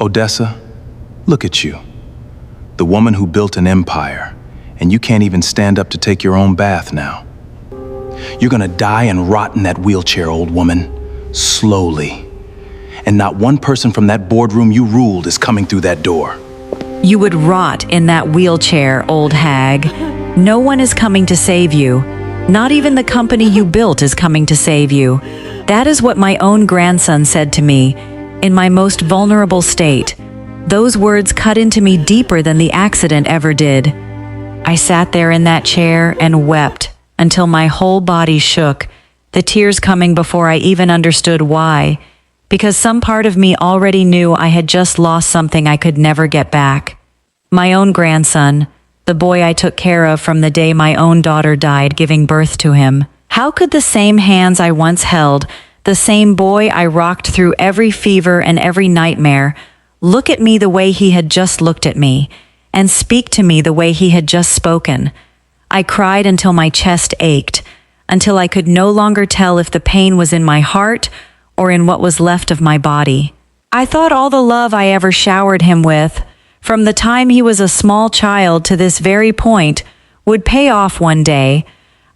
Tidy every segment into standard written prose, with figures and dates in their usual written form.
Odessa, look at you. The woman who built an empire, and you can't even stand up to take your own bath now. You're gonna die and rot in that wheelchair, old woman, slowly. And not one person from that boardroom you ruled is coming through that door. You would rot in that wheelchair, old hag. No one is coming to save you. Not even the company you built is coming to save you. That is what my own grandson said to me, in my most vulnerable state. Those words cut into me deeper than the accident ever did. I sat there in that chair and wept until my whole body shook, the tears coming before I even understood why, because some part of me already knew I had just lost something I could never get back. My own grandson, the boy I took care of from the day my own daughter died giving birth to him. How could the same hands I once held, the same boy I rocked through every fever and every nightmare, look at me the way he had just looked at me, and speak to me the way he had just spoken? I cried until my chest ached, until I could no longer tell if the pain was in my heart or in what was left of my body. I thought all the love I ever showered him with, from the time he was a small child to this very point, would pay off one day.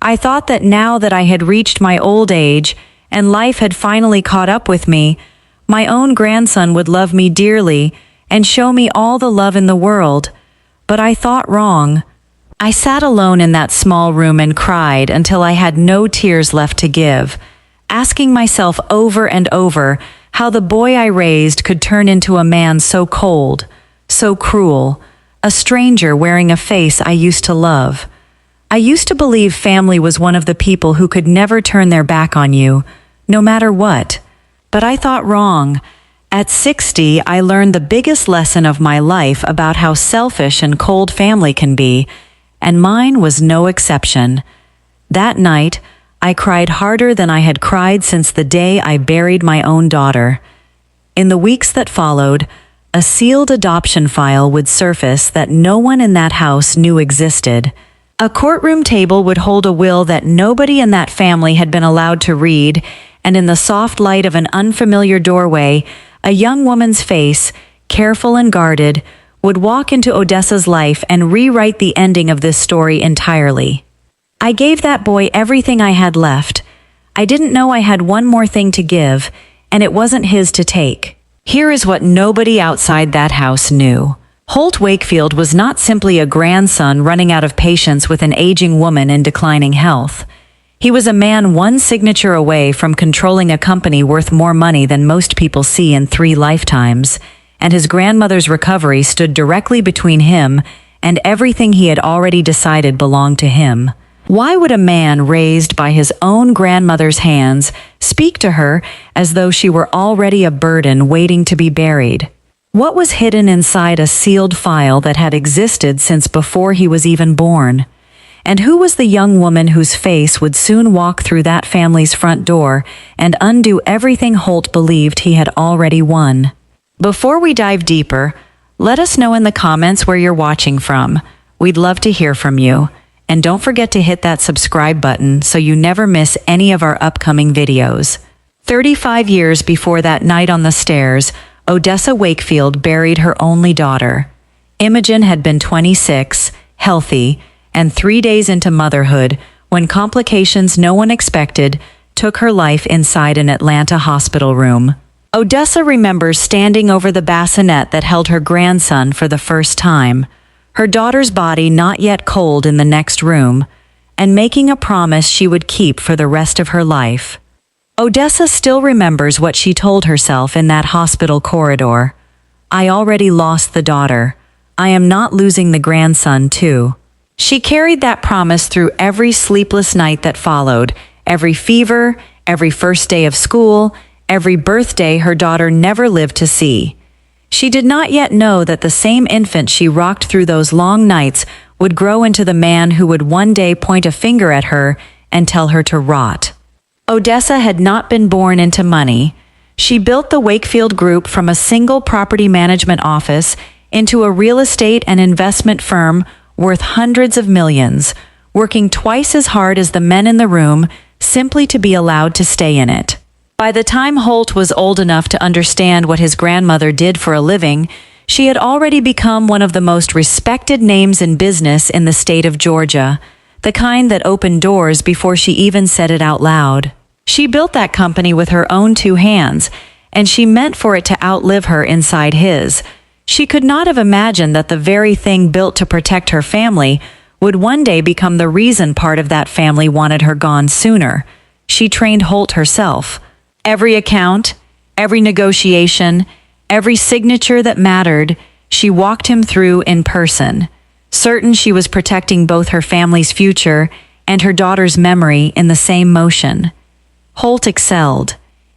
I thought that now that I had reached my old age and life had finally caught up with me, my own grandson would love me dearly and show me all the love in the world. But I thought wrong. I sat alone in that small room and cried until I had no tears left to give, asking myself over and over how the boy I raised could turn into a man so cold, so cruel, a stranger wearing a face I used to love. I used to believe family was one of the people who could never turn their back on you, no matter what. But I thought wrong. At 60, I learned the biggest lesson of my life about how selfish and cold family can be, and mine was no exception. That night, I cried harder than I had cried since the day I buried my own daughter. In the weeks that followed, a sealed adoption file would surface that no one in that house knew existed. A courtroom table would hold a will that nobody in that family had been allowed to read, and in the soft light of an unfamiliar doorway, a young woman's face, careful and guarded, would walk into Odessa's life and rewrite the ending of this story entirely. I gave that boy everything I had left. I didn't know I had one more thing to give, and it wasn't his to take. Here is what nobody outside that house knew. Holt Wakefield was not simply a grandson running out of patience with an aging woman in declining health. He was a man one signature away from controlling a company worth more money than most people see in 3 lifetimes, and his grandmother's recovery stood directly between him and everything he had already decided belonged to him. Why would a man raised by his own grandmother's hands speak to her as though she were already a burden waiting to be buried? What was hidden inside a sealed file that had existed since before he was even born? And who was the young woman whose face would soon walk through that family's front door and undo everything Holt believed he had already won? Before we dive deeper, let us know in the comments where you're watching from. We'd love to hear from you. And don't forget to hit that subscribe button so you never miss any of our upcoming videos. 35 years before that night on the stairs, Odessa Wakefield buried her only daughter. Imogen had been 26, healthy, and 3 days into motherhood when complications no one expected took her life inside an Atlanta hospital room. Odessa remembers standing over the bassinet that held her grandson for the first time, her daughter's body not yet cold in the next room, and making a promise she would keep for the rest of her life. Odessa still remembers what she told herself in that hospital corridor. I already lost the daughter. I am not losing the grandson, too. She carried that promise through every sleepless night that followed, every fever, every first day of school, every birthday her daughter never lived to see. She did not yet know that the same infant she rocked through those long nights would grow into the man who would one day point a finger at her and tell her to rot. Odessa had not been born into money. She built the Wakefield Group from a single property management office into a real estate and investment firm worth hundreds of millions, working twice as hard as the men in the room simply to be allowed to stay in it. By the time Holt was old enough to understand what his grandmother did for a living, she had already become one of the most respected names in business in the state of Georgia, the kind that opened doors before she even said it out loud. She built that company with her own two hands, and she meant for it to outlive her inside his. She could not have imagined that the very thing built to protect her family would one day become the reason part of that family wanted her gone sooner. She trained Holt herself. Every account, every negotiation, every signature that mattered, she walked him through in person, certain she was protecting both her family's future and her daughter's memory in the same motion. Holt excelled.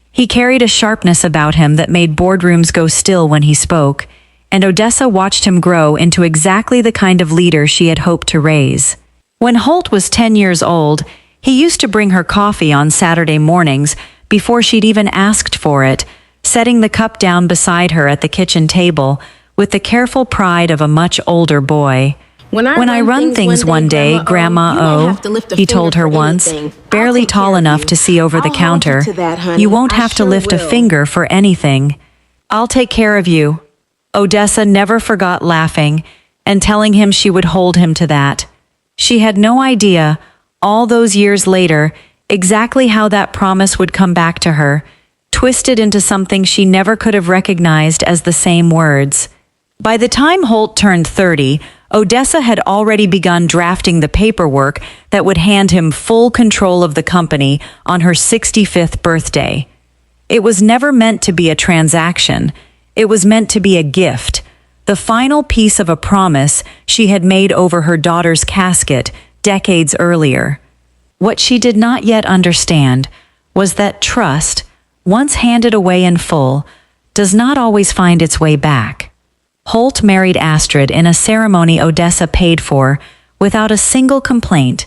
He carried a sharpness about him that made boardrooms go still when he spoke, and Odessa watched him grow into exactly the kind of leader she had hoped to raise. When Holt was 10 years old, he used to bring her coffee on Saturday mornings before she'd even asked for it, setting the cup down beside her at the kitchen table with the careful pride of a much older boy. When I run things one day, Grandma O, he told her once, barely tall enough to see over the counter, you won't have to lift a finger for anything. I'll take care of you. Odessa never forgot laughing and telling him she would hold him to that. She had no idea, all those years later, exactly how that promise would come back to her, twisted into something she never could have recognized as the same words. By the time Holt turned 30, Odessa had already begun drafting the paperwork that would hand him full control of the company on her 65th birthday. It was never meant to be a transaction. It was meant to be a gift, the final piece of a promise she had made over her daughter's casket decades earlier. What she did not yet understand was that trust, once handed away in full, does not always find its way back. Holt married Astrid in a ceremony Odessa paid for without a single complaint,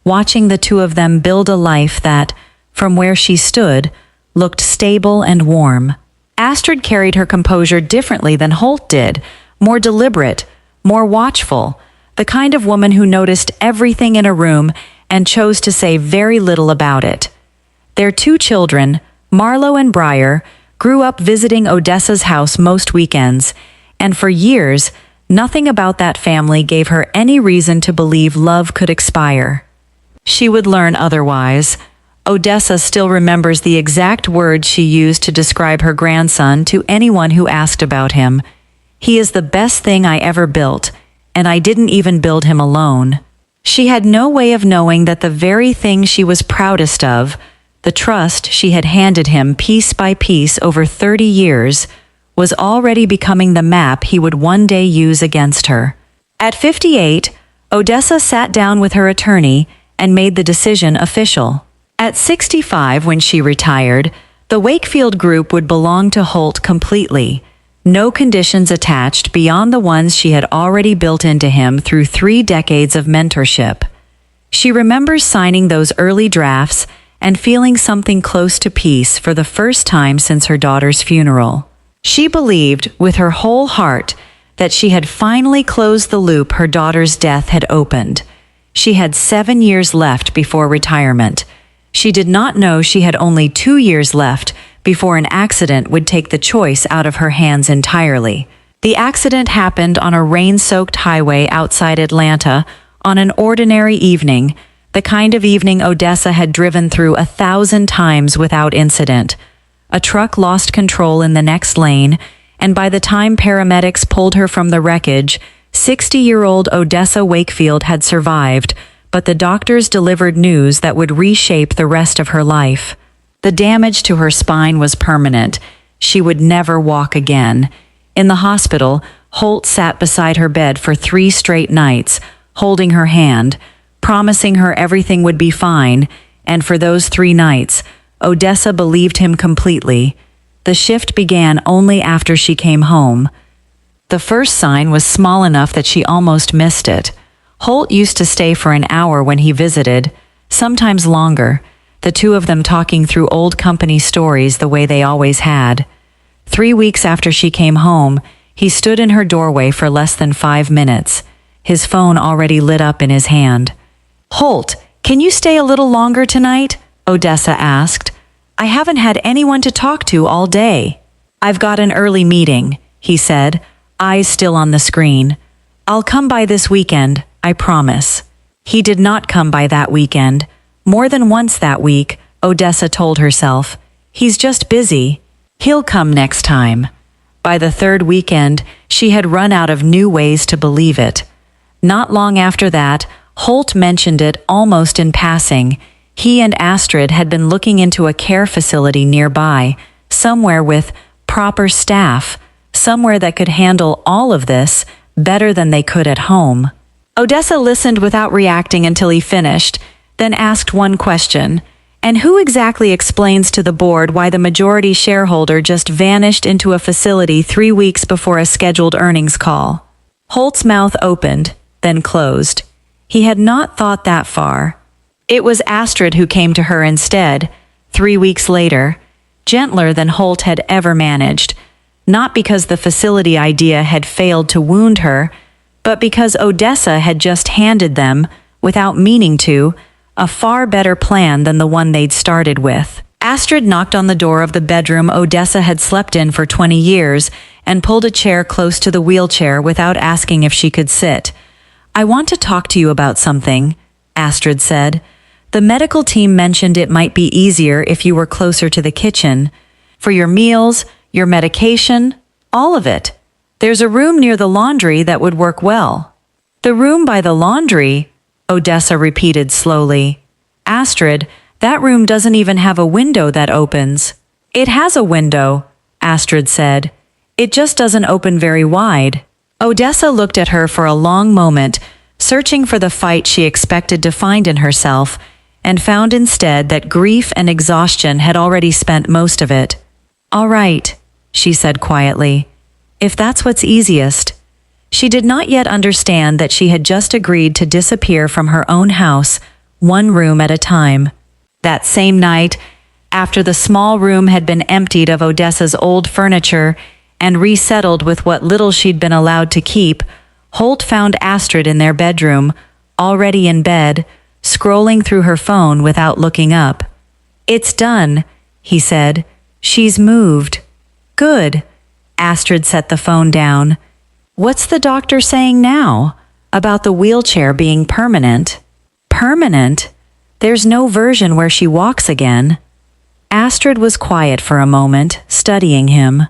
watching the two of them build a life that, from where she stood, looked stable and warm. Astrid carried her composure differently than Holt did, more deliberate, more watchful, the kind of woman who noticed everything in a room and chose to say very little about it. Their two children, Marlo and Briar, grew up visiting Odessa's house most weekends, and for years, nothing about that family gave her any reason to believe love could expire. She would learn otherwise. Odessa still remembers the exact words she used to describe her grandson to anyone who asked about him. He is the best thing I ever built, and I didn't even build him alone. She had no way of knowing that the very thing she was proudest of, the trust she had handed him piece by piece over 30 years, was already becoming the map he would one day use against her. At 58, Odessa sat down with her attorney and made the decision official. At 65, when she retired, the Wakefield Group would belong to Holt completely. No conditions attached beyond the ones she had already built into him through 3 decades of mentorship. She remembers signing those early drafts and feeling something close to peace for the first time since her daughter's funeral. She believed, with her whole heart, that she had finally closed the loop her daughter's death had opened. She had 7 years left before retirement. She did not know she had only 2 years left before an accident would take the choice out of her hands entirely. The accident happened on a rain-soaked highway outside Atlanta on an ordinary evening, the kind of evening Odessa had driven through 1,000 times without incident. A truck lost control in the next lane, and by the time paramedics pulled her from the wreckage, 60-year-old Odessa Wakefield had survived, but the doctors delivered news that would reshape the rest of her life. The damage to her spine was permanent. She would never walk again. In the hospital, Holt sat beside her bed for 3 straight nights, holding her hand, promising her everything would be fine, and for those 3 nights, Odessa believed him completely. The shift began only after she came home. The first sign was small enough that she almost missed it. Holt used to stay for an hour when he visited, sometimes longer, the two of them talking through old company stories the way they always had. 3 weeks after she came home, he stood in her doorway for less than 5 minutes, his phone already lit up in his hand. "Holt, can you stay a little longer tonight?" Odessa asked. I haven't had anyone to talk to all day. I've got an early meeting, he said, eyes still on the screen. I'll come by this weekend, I promise. He did not come by that weekend. More than once that week, Odessa told herself. He's just busy. He'll come next time. By the third weekend, she had run out of new ways to believe it. Not long after that, Holt mentioned it almost in passing. He and Astrid had been looking into a care facility nearby, somewhere with proper staff, somewhere that could handle all of this better than they could at home. Odessa listened without reacting until he finished, then asked one question. And who exactly explains to the board why the majority shareholder just vanished into a facility 3 weeks before a scheduled earnings call? Holt's mouth opened, then closed. He had not thought that far. It was Astrid who came to her instead, 3 weeks later, gentler than Holt had ever managed, not because the facility idea had failed to wound her, but because Odessa had just handed them, without meaning to, a far better plan than the one they'd started with. Astrid knocked on the door of the bedroom Odessa had slept in for 20 years and pulled a chair close to the wheelchair without asking if she could sit. I want to talk to you about something, Astrid said. The medical team mentioned it might be easier if you were closer to the kitchen. For your meals, your medication, all of it. There's a room near the laundry that would work well. The room by the laundry? Odessa repeated slowly. Astrid, that room doesn't even have a window that opens. It has a window, Astrid said. It just doesn't open very wide. Odessa looked at her for a long moment, searching for the fight she expected to find in herself, and found instead that grief and exhaustion had already spent most of it. All right, she said quietly. If that's what's easiest. She did not yet understand that she had just agreed to disappear from her own house, one room at a time. That same night, after the small room had been emptied of Odessa's old furniture and resettled with what little she'd been allowed to keep, Holt found Astrid in their bedroom, already in bed, scrolling through her phone without looking up. It's done, he said. She's moved. Good. Astrid set the phone down. What's the doctor saying now? About the wheelchair being permanent? Permanent? There's no version where she walks again. Astrid was quiet for a moment, studying him.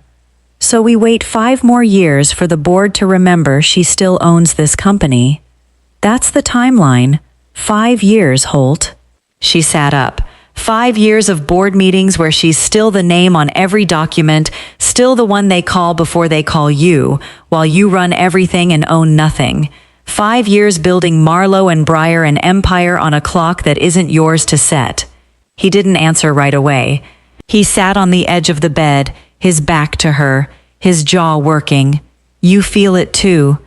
So we wait 5 more years for the board to remember she still owns this company. That's the timeline. 5 years, Holt. She sat up. 5 years of board meetings where she's still the name on every document, still the one they call before they call you, while you run everything and own nothing. 5 years building Marlowe and Breyer an empire on a clock that isn't yours to set. He didn't answer right away. He sat on the edge of the bed, his back to her, his jaw working. You feel it too,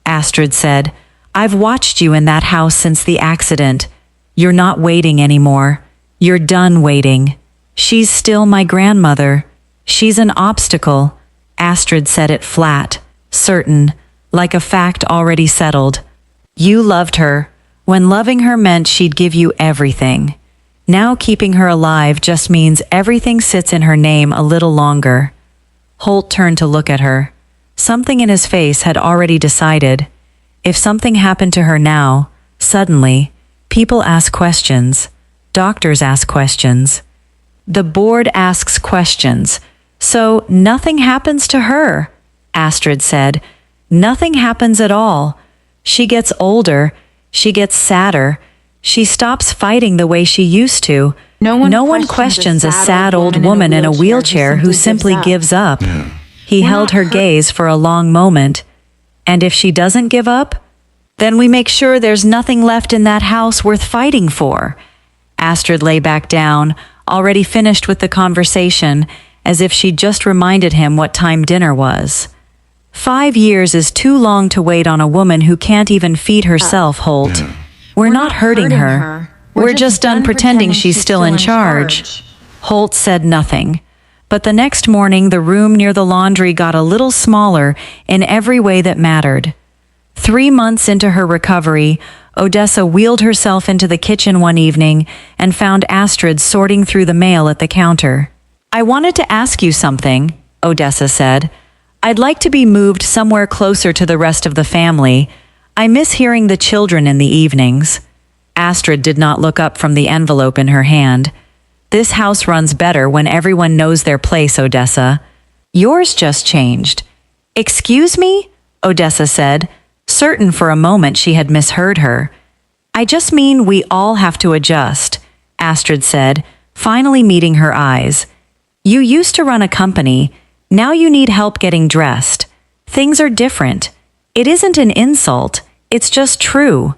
Astrid said. I've watched you in that house since the accident. You're not waiting anymore. You're done waiting. She's still my grandmother. She's an obstacle. Astrid said it flat, certain, like a fact already settled. You loved her, when loving her meant she'd give you everything. Now keeping her alive just means everything sits in her name a little longer. Holt turned to look at her. Something in his face had already decided. If something happened to her now, suddenly, people ask questions. Doctors ask questions. The board asks questions. So nothing happens to her, Astrid said. Nothing happens at all. She gets older. She gets sadder. She stops fighting the way she used to. No one questions a sad old woman in a wheelchair who simply gives up. He held her gaze for a long moment. And if she doesn't give up, then we make sure there's nothing left in that house worth fighting for. Astrid lay back down, already finished with the conversation, as if she'd just reminded him what time dinner was. 5 years is too long to wait on a woman who can't even feed herself, Holt. We're not hurting her. We're just done pretending she's still in charge. Holt said nothing. But the next morning, the room near the laundry got a little smaller in every way that mattered. 3 months into her recovery, Odessa wheeled herself into the kitchen one evening and found Astrid sorting through the mail at the counter. "I wanted to ask you something," Odessa said. "I'd like to be moved somewhere closer to the rest of the family. I miss hearing the children in the evenings." Astrid did not look up from the envelope in her hand. "This house runs better when everyone knows their place, Odessa. Yours just changed." "Excuse me?" Odessa said, certain for a moment she had misheard her. "I just mean we all have to adjust," Astrid said, finally meeting her eyes. "You used to run a company. Now you need help getting dressed. Things are different. It isn't an insult. It's just true."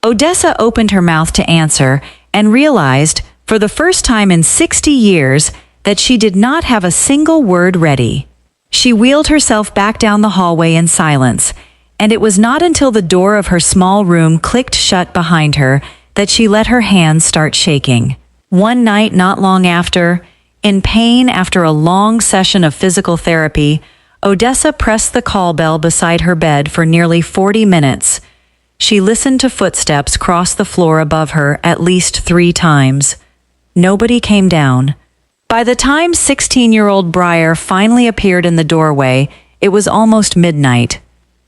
Odessa opened her mouth to answer and realized, for the first time in 60 years, that she did not have a single word ready. She wheeled herself back down the hallway in silence, and it was not until the door of her small room clicked shut behind her that she let her hands start shaking. One night not long after, in pain after a long session of physical therapy, Odessa pressed the call bell beside her bed for nearly 40 minutes. She listened to footsteps cross the floor above her at least 3 times. Nobody came down. By the time 16-year-old Breyer finally appeared in the doorway, it was almost midnight.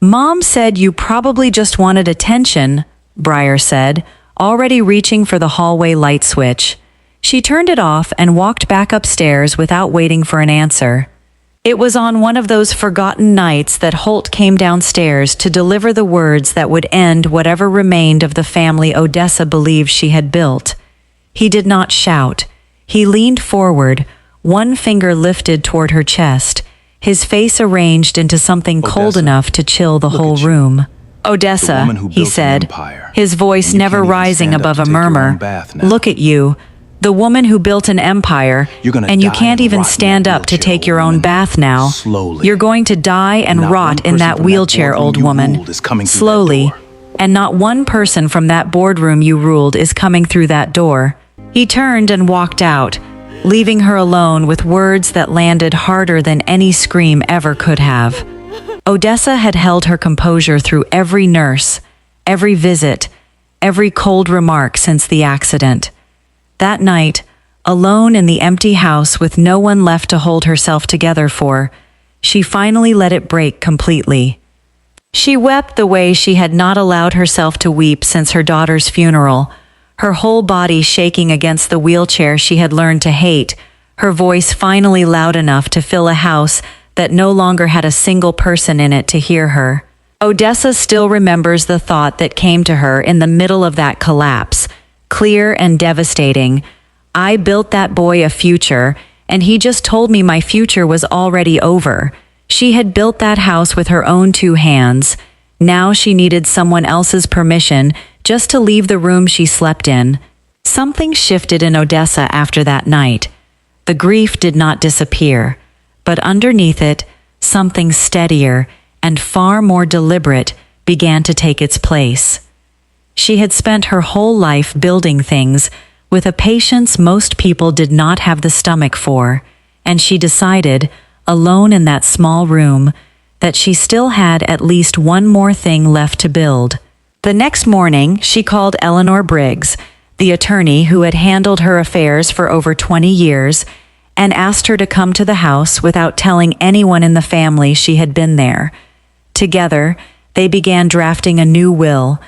"Mom said you probably just wanted attention," Breyer said, already reaching for the hallway light switch. She turned it off and walked back upstairs without waiting for an answer. It was on one of those forgotten nights that Holt came downstairs to deliver the words that would end whatever remained of the family Odessa believed she had built. He did not shout. He leaned forward, one finger lifted toward her chest, his face arranged into something cold enough to chill the whole room. "Odessa," he said, his voice never rising above a murmur, "look at you. The woman who built an empire, and you can't even stand up to take your own bath now. You're going to die and rot in that wheelchair, old woman. Slowly. And not one person from that boardroom you ruled is coming through that door." He turned and walked out, leaving her alone with words that landed harder than any scream ever could have. Odessa had held her composure through every nurse, every visit, every cold remark since the accident. That night, alone in the empty house with no one left to hold herself together for, she finally let it break completely. She wept the way she had not allowed herself to weep since her daughter's funeral, her whole body shaking against the wheelchair she had learned to hate, her voice finally loud enough to fill a house that no longer had a single person in it to hear her. Odessa still remembers the thought that came to her in the middle of that collapse, clear and devastating. "I built that boy a future, and he just told me my future was already over." She had built that house with her own 2 hands. Now she needed someone else's permission just to leave the room she slept in. Something shifted in Odessa after that night. The grief did not disappear, but underneath it, something steadier and far more deliberate began to take its place. She had spent her whole life building things with a patience most people did not have the stomach for, and she decided, alone in that small room, that she still had at least one more thing left to build. The next morning, she called Eleanor Briggs, the attorney who had handled her affairs for over 20 years, and asked her to come to the house without telling anyone in the family she had been there. Together, they began drafting a new will,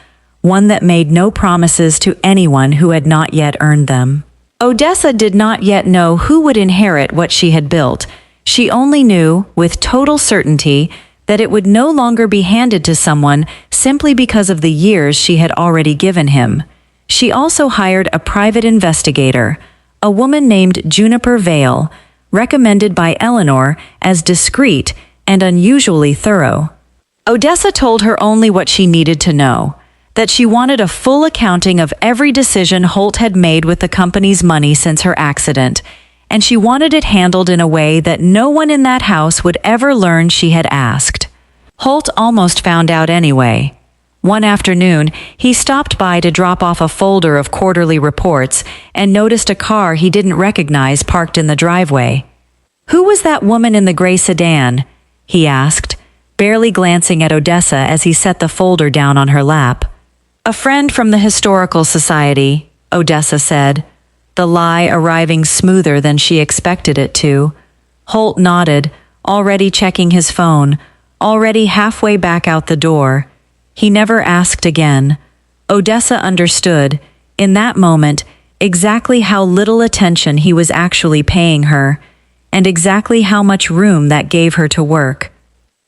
one that made no promises to anyone who had not yet earned them. Odessa did not yet know who would inherit what she had built. She only knew, with total certainty, that it would no longer be handed to someone simply because of the years she had already given him. She also hired a private investigator, a woman named Juniper Vale, recommended by Eleanor as discreet and unusually thorough. Odessa told her only what she needed to know, that she wanted a full accounting of every decision Holt had made with the company's money since her accident, and she wanted it handled in a way that no one in that house would ever learn she had asked. Holt almost found out anyway. One afternoon, he stopped by to drop off a folder of quarterly reports and noticed a car he didn't recognize parked in the driveway. "Who was that woman in the gray sedan?" he asked, barely glancing at Odessa as he set the folder down on her lap. A friend from the Historical Society, Odessa said, the lie arriving smoother than she expected it to. Holt nodded, already checking his phone, already halfway back out the door. He never asked again. Odessa understood, in that moment, exactly how little attention he was actually paying her, and exactly how much room that gave her to work.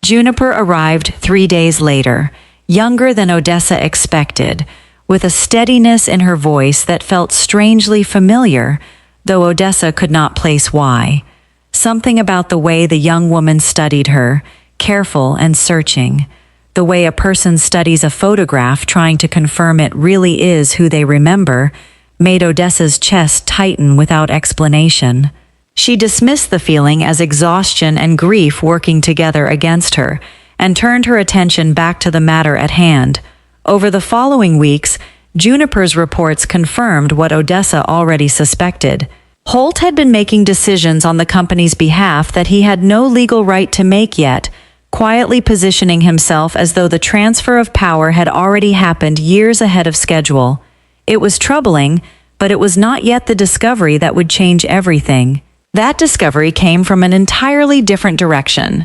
Juniper arrived 3 days later, younger than Odessa expected, with a steadiness in her voice that felt strangely familiar, though Odessa could not place why. Something about the way the young woman studied her, careful and searching, the way a person studies a photograph trying to confirm it really is who they remember, made Odessa's chest tighten without explanation. She dismissed the feeling as exhaustion and grief working together against her, and turned her attention back to the matter at hand. Over the following weeks, Juniper's reports confirmed what Odessa already suspected. Holt had been making decisions on the company's behalf that he had no legal right to make yet, quietly positioning himself as though the transfer of power had already happened years ahead of schedule. It was troubling, but it was not yet the discovery that would change everything. That discovery came from an entirely different direction.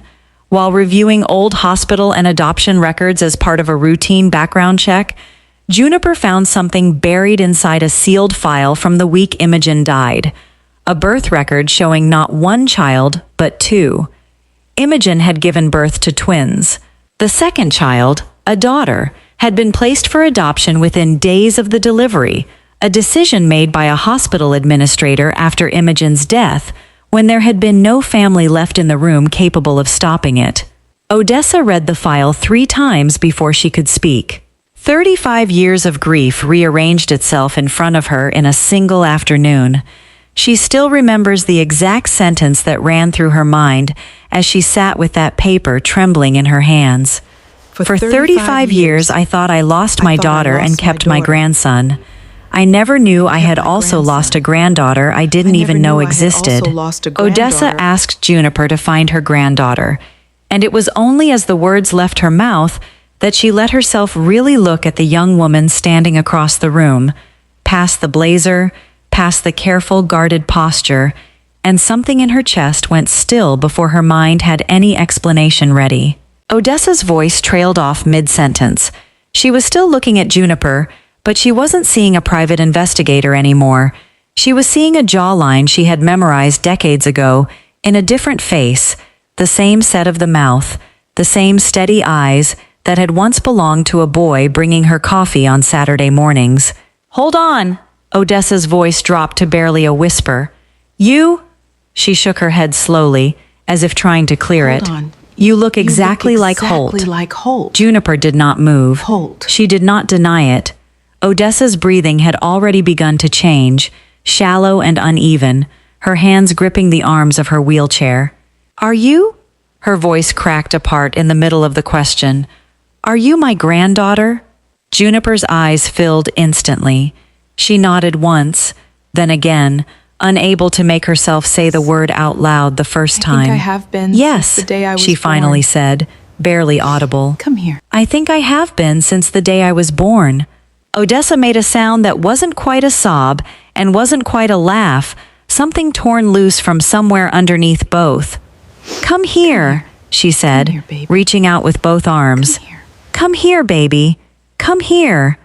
While reviewing old hospital and adoption records as part of a routine background check, Juniper found something buried inside a sealed file from the week Imogen died. A birth record showing not one child, but two. Imogen had given birth to twins. The second child, a daughter, had been placed for adoption within days of the delivery, a decision made by a hospital administrator after Imogen's death, when there had been no family left in the room capable of stopping it. Odessa read the file 3 times before she could speak. 35 years of grief rearranged itself in front of her in a single afternoon. She still remembers the exact sentence that ran through her mind as she sat with that paper trembling in her hands. For 35 years, I thought I lost my daughter and kept my grandson. I never knew I had also lost a granddaughter I didn't even know existed. Odessa asked Juniper to find her granddaughter, and it was only as the words left her mouth that she let herself really look at the young woman standing across the room, past the blazer, past the careful, guarded posture, and something in her chest went still before her mind had any explanation ready. Odessa's voice trailed off mid-sentence. She was still looking at Juniper, but she wasn't seeing a private investigator anymore. She was seeing a jawline she had memorized decades ago, in a different face, the same set of the mouth, the same steady eyes that had once belonged to a boy bringing her coffee on Saturday mornings. "Hold on!" Odessa's voice dropped to barely a whisper. "You?" She shook her head slowly, as if trying to clear it. Hold on. You look exactly like Holt. Like Holt. Juniper did not move. Holt. She did not deny it. Odessa's breathing had already begun to change, shallow and uneven, her hands gripping the arms of her wheelchair. "Are you?" Her voice cracked apart in the middle of the question. "Are you my granddaughter?" Juniper's eyes filled instantly. She nodded once, then again, unable to make herself say the word out loud the first time. I think I have been Yes, since the day I was she finally born. said, barely audible. Come here. "I think I have been since the day I was born." Odessa made a sound that wasn't quite a sob and wasn't quite a laugh, something torn loose from somewhere underneath both. "Come here," she said, Come here, baby. reaching out with both arms. Come here. "Come here, baby. Come here."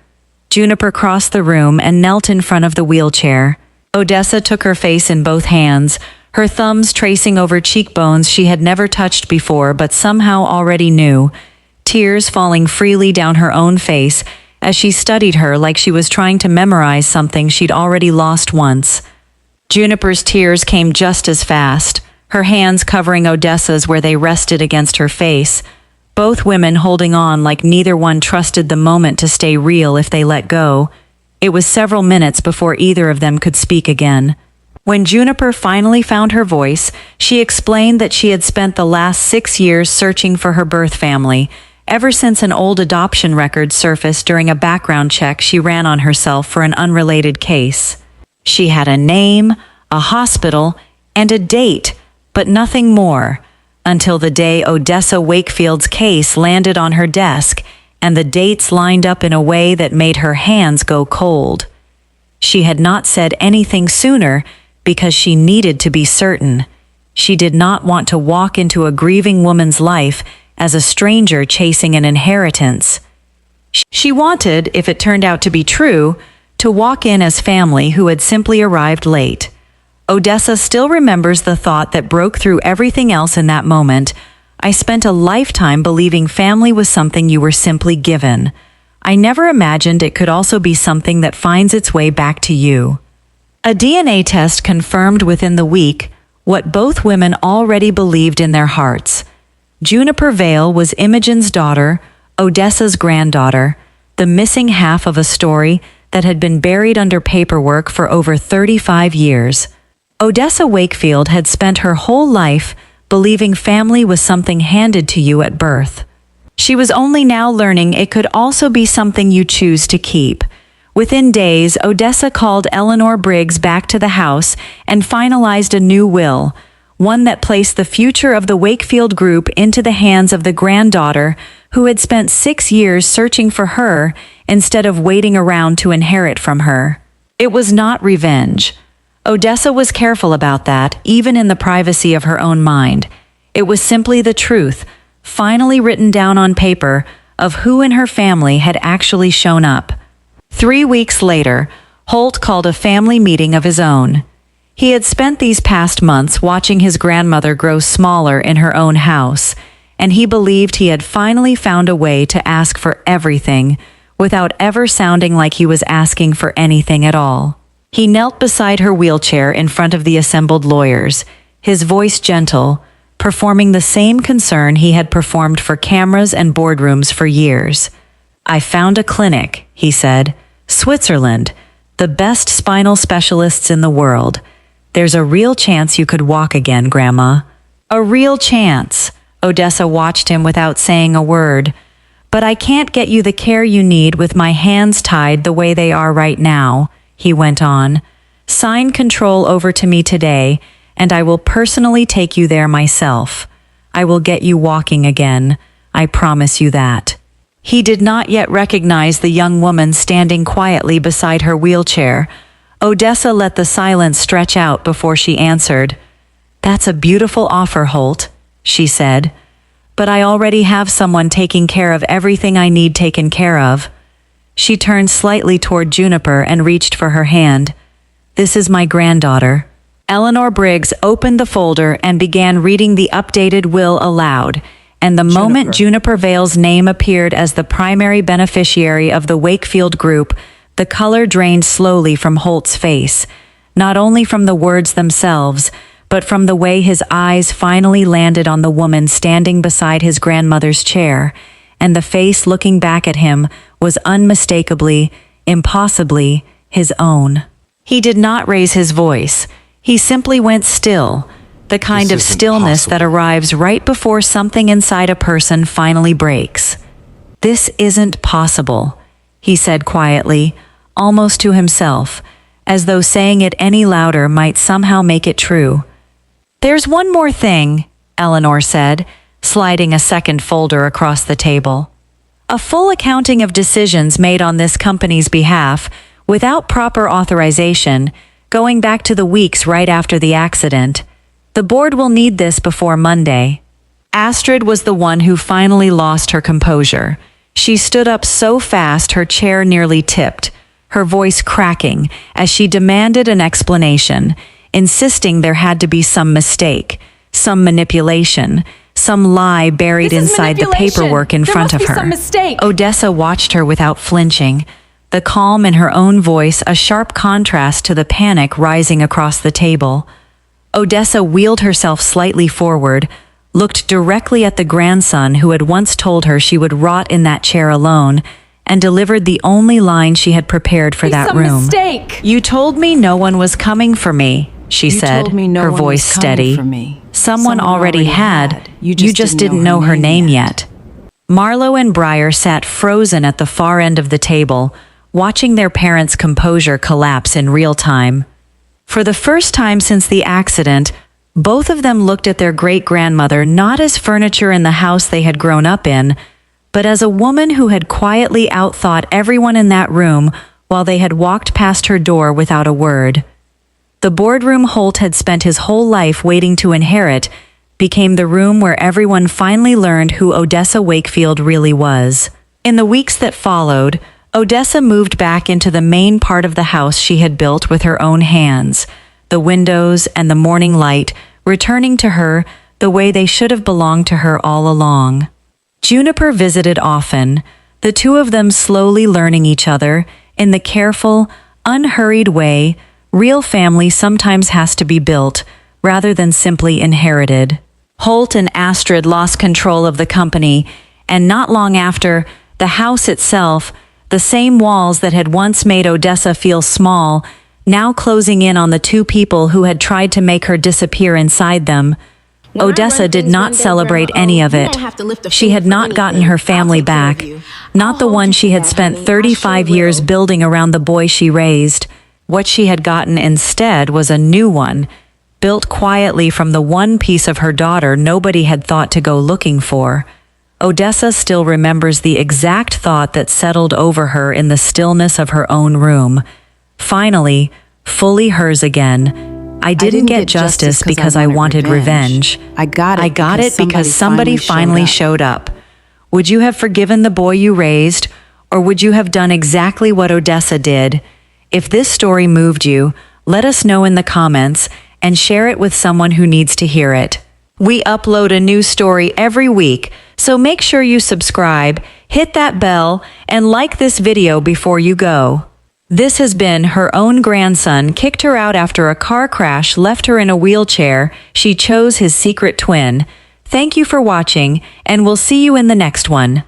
Juniper crossed the room and knelt in front of the wheelchair. Odessa took her face in both hands, her thumbs tracing over cheekbones she had never touched before but somehow already knew, tears falling freely down her own face as she studied her like she was trying to memorize something she'd already lost once. Juniper's tears came just as fast, her hands covering Odessa's where they rested against her face, both women holding on like neither one trusted the moment to stay real if they let go. It was several minutes before either of them could speak again. When Juniper finally found her voice, she explained that she had spent the last 6 years searching for her birth family, ever since an old adoption record surfaced during a background check she ran on herself for an unrelated case. She had a name, a hospital, and a date, but nothing more, until the day Odessa Wakefield's case landed on her desk and the dates lined up in a way that made her hands go cold. She had not said anything sooner because she needed to be certain. She did not want to walk into a grieving woman's life as a stranger chasing an inheritance. She wanted, if it turned out to be true, to walk in as family who had simply arrived late. Odessa still remembers the thought that broke through everything else in that moment. I spent a lifetime believing family was something you were simply given. I never imagined it could also be something that finds its way back to you. A DNA test confirmed within the week what both women already believed in their hearts. Juniper Vale was Imogen's daughter, Odessa's granddaughter, the missing half of a story that had been buried under paperwork for over 35 years. Odessa Wakefield had spent her whole life believing family was something handed to you at birth. She was only now learning it could also be something you choose to keep. Within days, Odessa called Eleanor Briggs back to the house and finalized a new will, one that placed the future of the Wakefield Group into the hands of the granddaughter who had spent 6 years searching for her instead of waiting around to inherit from her. It was not revenge. Odessa was careful about that, even in the privacy of her own mind. It was simply the truth, finally written down on paper, of who in her family had actually shown up. 3 weeks later, Holt called a family meeting of his own. He had spent these past months watching his grandmother grow smaller in her own house, and he believed he had finally found a way to ask for everything without ever sounding like he was asking for anything at all. He knelt beside her wheelchair in front of the assembled lawyers, his voice gentle, performing the same concern he had performed for cameras and boardrooms for years. "I found a clinic," he said. "Switzerland, the best spinal specialists in the world. There's a real chance you could walk again, Grandma." "A real chance." Odessa watched him without saying a word. "But I can't get you the care you need with my hands tied the way they are right now," he went on. "Sign control over to me today, and I will personally take you there myself. I will get you walking again. I promise you that." He did not yet recognize the young woman standing quietly beside her wheelchair. Odessa let the silence stretch out before she answered. "That's a beautiful offer, Holt," she said. "But I already have someone taking care of everything I need taken care of." She turned slightly toward Juniper and reached for her hand. "This is my granddaughter." Eleanor Briggs opened the folder and began reading the updated will aloud, and the moment Juniper Vale's name appeared as the primary beneficiary of the Wakefield Group, the color drained slowly from Holt's face, not only from the words themselves, but from the way his eyes finally landed on the woman standing beside his grandmother's chair, and the face looking back at him was unmistakably, impossibly, his own. He did not raise his voice. He simply went still, the kind of stillness that arrives right before something inside a person finally breaks. "This isn't possible," he said quietly, almost to himself, as though saying it any louder might somehow make it true. "There's one more thing," Eleanor said, sliding a second folder across the table. "A full accounting of decisions made on this company's behalf, without proper authorization, going back to the weeks right after the accident. The board will need this before Monday." Astrid was the one who finally lost her composure. She stood up so fast her chair nearly tipped, her voice cracking as she demanded an explanation, insisting there had to be some mistake, some manipulation, some lie buried inside the paperwork in front of her. Odessa watched her without flinching, the calm in her own voice a sharp contrast to the panic rising across the table. Odessa wheeled herself slightly forward, looked directly at the grandson who had once told her she would rot in that chair alone, and delivered the only line she had prepared for that room. "You told me no one was coming for me," she said, her voice steady. "Someone already had. You just didn't know her name yet." Marlowe and Breyer sat frozen at the far end of the table, watching their parents' composure collapse in real time. For the first time since the accident, both of them looked at their great-grandmother not as furniture in the house they had grown up in, But as a woman who had quietly outthought everyone in that room while they had walked past her door without a word, the boardroom Holt had spent his whole life waiting to inherit became the room where everyone finally learned who Odessa Wakefield really was. In the weeks that followed, Odessa moved back into the main part of the house she had built with her own hands, the windows and the morning light returning to her the way they should have belonged to her all along. Juniper visited often, the two of them slowly learning each other in the careful, unhurried way real family sometimes has to be built rather than simply inherited. Holt and Astrid lost control of the company, and not long after, the house itself, the same walls that had once made Odessa feel small, now closing in on the two people who had tried to make her disappear inside them. Odessa did not celebrate any of it. She had not gotten her family back, not the one she had spent 35 years building around the boy she raised. What she had gotten instead was a new one, built quietly from the one piece of her daughter nobody had thought to go looking for. Odessa still remembers the exact thought that settled over her in the stillness of her own room. Finally, fully hers again. I didn't get justice because I wanted revenge. I got it because somebody finally showed up. Would you have forgiven the boy you raised, or would you have done exactly what Odessa did? If this story moved you, let us know in the comments and share it with someone who needs to hear it. We upload a new story every week, so make sure you subscribe, hit that bell, and like this video before you go. This has been Her Own Grandson Kicked Her Out After a Car Crash Left Her in a Wheelchair. She chose his secret twin. Thank you for watching, and we'll see you in the next one.